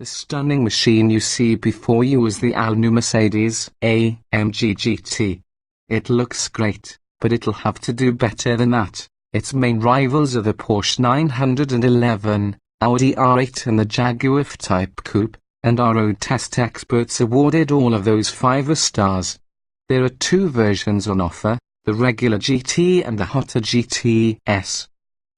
The stunning machine you see before you is the all-new Mercedes-AMG GT. It looks great, but it'll have to do better than that. Its main rivals are the Porsche 911, Audi R8 and the Jaguar F-Type Coupe, and our road test experts awarded all of those 5 stars. There are 2 versions on offer, the regular GT and the hotter GT-S.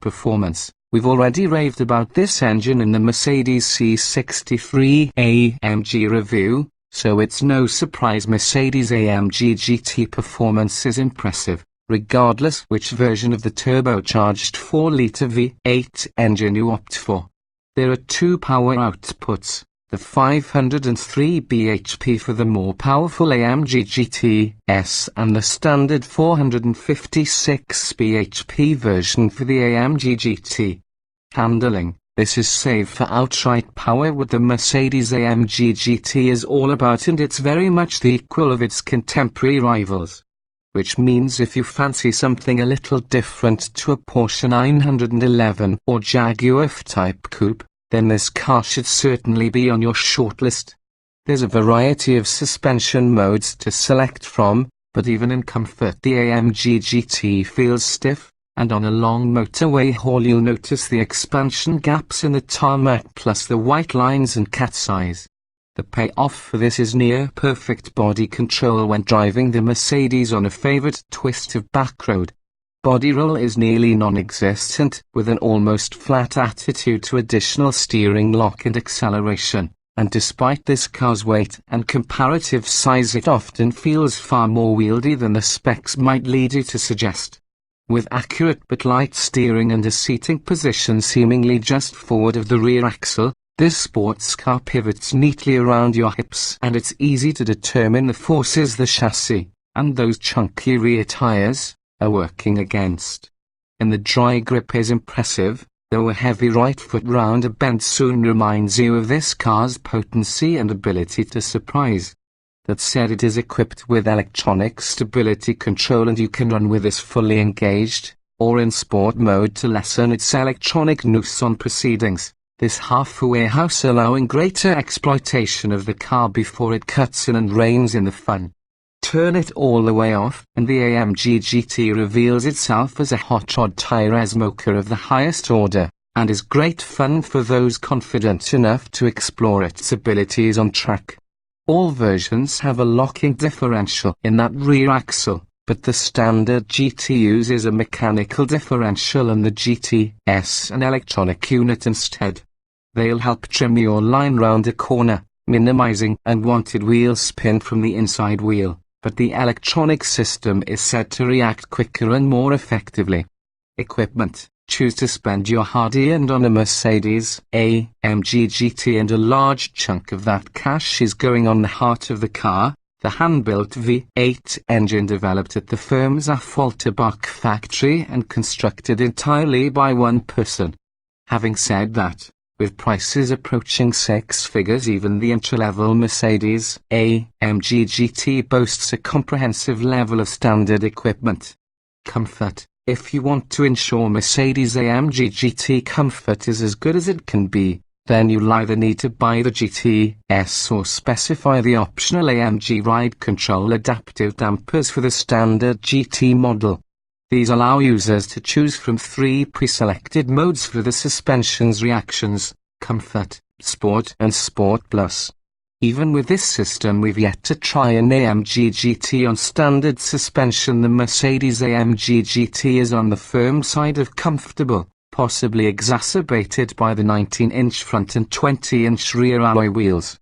Performance. We've already raved about this engine in the Mercedes C63 AMG review, so it's no surprise Mercedes-AMG GT performance is impressive, regardless which version of the turbocharged 4-litre V8 engine you opt for. There are 2 power outputs, the 503 bhp for the more powerful AMG GT-S and the standard 456 bhp version for the AMG GT. Handling. This is save for outright power what the Mercedes-AMG GT is all about, and it's very much the equal of its contemporary rivals. Which means if you fancy something a little different to a Porsche 911 or Jaguar F-Type Coupe, then this car should certainly be on your shortlist. There's a variety of suspension modes to select from, but even in comfort the AMG GT feels stiff, and on a long motorway haul you'll notice the expansion gaps in the tarmac plus the white lines and cat's eyes. The payoff for this is near perfect body control when driving the Mercedes on a favorite twist of back road. Body roll is nearly non-existent, with an almost flat attitude to additional steering lock and acceleration, and despite this car's weight and comparative size it often feels far more wieldy than the specs might lead you to suggest. With accurate but light steering and a seating position seemingly just forward of the rear axle, this sports car pivots neatly around your hips, and it's easy to determine the forces the chassis, and those chunky rear tires, are working against. And the dry grip is impressive, though a heavy right foot round a bend soon reminds you of this car's potency and ability to surprise. That said, it is equipped with electronic stability control and you can run with this fully engaged, or in sport mode to lessen its electronic noose on proceedings, this half-warehouse allowing greater exploitation of the car before it cuts in and reins in the fun. Turn it all the way off, and the AMG GT reveals itself as a hot rod tire smoker of the highest order, and is great fun for those confident enough to explore its abilities on track. All versions have a locking differential in that rear axle, but the standard GT uses a mechanical differential and the GT-S an electronic unit instead. They'll help trim your line round a corner, minimizing unwanted wheel spin from the inside wheel. But the electronic system is said to react quicker and more effectively. Equipment. Choose to spend your hard-earned on a Mercedes-AMG GT, and a large chunk of that cash is going on the heart of the car, the hand-built V8 engine developed at the firm's Affalterbach factory and constructed entirely by one person. Having said that, with prices approaching 6 figures, even the entry-level Mercedes-AMG GT boasts a comprehensive level of standard equipment. Comfort. If you want to ensure Mercedes-AMG GT comfort is as good as it can be, then you'll either need to buy the GT-S or specify the optional AMG Ride Control adaptive dampers for the standard GT model. These allow users to choose from 3 pre-selected modes for the suspension's reactions: Comfort, Sport and Sport Plus. Even with this system, we've yet to try an AMG GT on standard suspension. The Mercedes-AMG GT is on the firm side of comfortable, possibly exacerbated by the 19-inch front and 20-inch rear alloy wheels.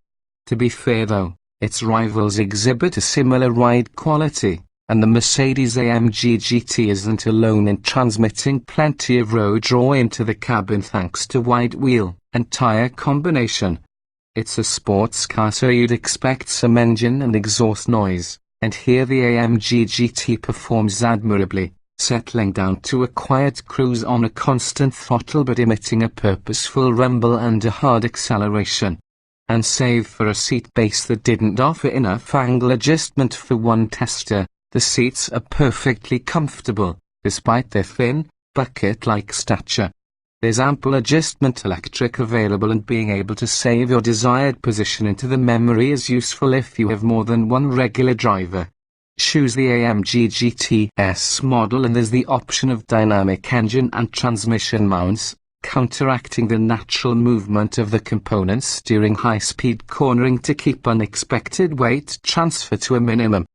To be fair though, its rivals exhibit a similar ride quality, and the Mercedes-AMG GT isn't alone in transmitting plenty of road draw into the cabin thanks to wide wheel and tire combination. It's a sports car, so you'd expect some engine and exhaust noise, and here the AMG GT performs admirably, settling down to a quiet cruise on a constant throttle but emitting a purposeful rumble under hard acceleration. And save for a seat base that didn't offer enough angle adjustment for one tester, the seats are perfectly comfortable, despite their thin, bucket-like stature. There's ample adjustment electric available, and being able to save your desired position into the memory is useful if you have more than one regular driver. Choose the AMG GT S model, and there's the option of dynamic engine and transmission mounts, counteracting the natural movement of the components during high-speed cornering to keep unexpected weight transfer to a minimum.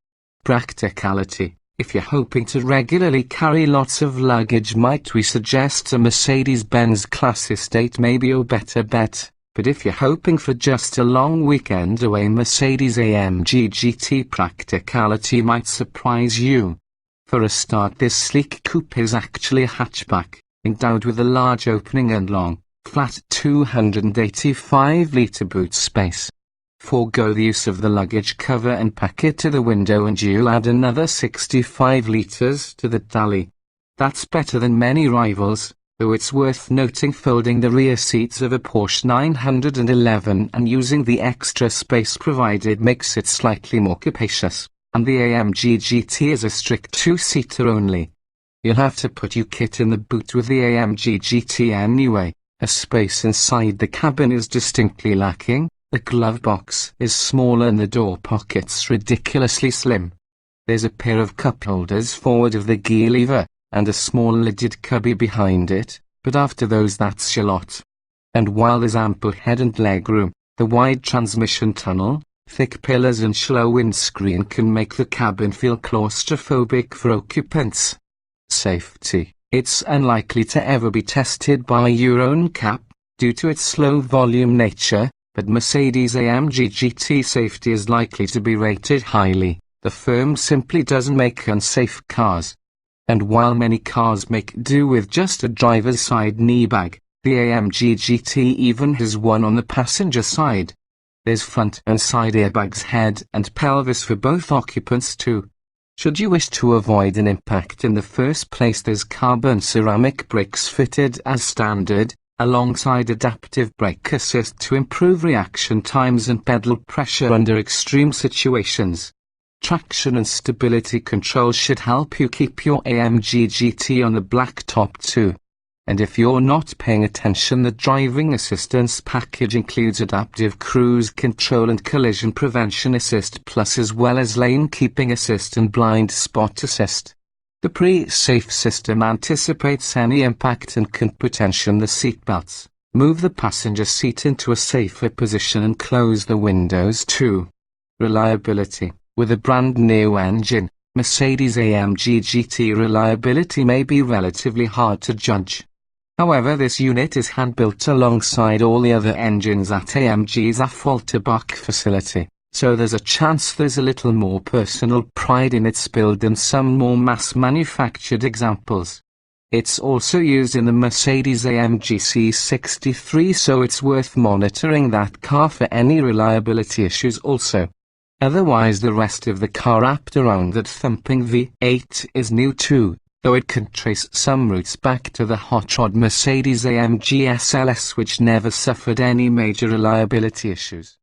Practicality. If you're hoping to regularly carry lots of luggage, might we suggest a Mercedes-Benz Class Estate may be your better bet. But if you're hoping for just a long weekend away, Mercedes-AMG GT Practicality might surprise you. For a start, this sleek coupe is actually a hatchback, endowed with a large opening and long, flat 285-litre boot space. Forgo the use of the luggage cover and pack it to the window, and you'll add another 65 litres to the tally. That's better than many rivals, though it's worth noting folding the rear seats of a Porsche 911 and using the extra space provided makes it slightly more capacious, and the AMG GT is a strict two-seater only. You'll have to put your kit in the boot with the AMG GT anyway. A space inside the cabin is distinctly lacking. The glove box is smaller and the door pockets ridiculously slim. There's a pair of cup holders forward of the gear lever, and a small lidded cubby behind it, but after those that's your lot. And while there's ample head and leg room, the wide transmission tunnel, thick pillars and shallow windscreen can make the cabin feel claustrophobic for occupants. Safety. It's unlikely to ever be tested by your own cap, due to its slow volume nature, but Mercedes-AMG GT safety is likely to be rated highly. The firm simply doesn't make unsafe cars. And while many cars make do with just a driver's side knee bag, the AMG GT even has one on the passenger side. There's front and side airbags, head and pelvis for both occupants too. Should you wish to avoid an impact in the first place, there's carbon ceramic brakes fitted as standard, alongside adaptive brake assist to improve reaction times and pedal pressure under extreme situations. Traction and stability control should help you keep your AMG GT on the blacktop too. And if you're not paying attention, the driving assistance package includes adaptive cruise control and collision prevention assist plus, as well as lane keeping assist and blind spot assist. The pre-safe system anticipates any impact and can potential the seatbelts, move the passenger seat into a safer position and close the windows too. Reliability. With a brand new engine, Mercedes-AMG GT reliability may be relatively hard to judge. However, this unit is hand-built alongside all the other engines at AMG's Affalterbach facility, so there's a chance there's a little more personal pride in its build than some more mass-manufactured examples. It's also used in the Mercedes-AMG C63, so it's worth monitoring that car for any reliability issues also. Otherwise, the rest of the car wrapped around that thumping V8 is new too, though it can trace some roots back to the hot rod Mercedes-AMG SLS, which never suffered any major reliability issues.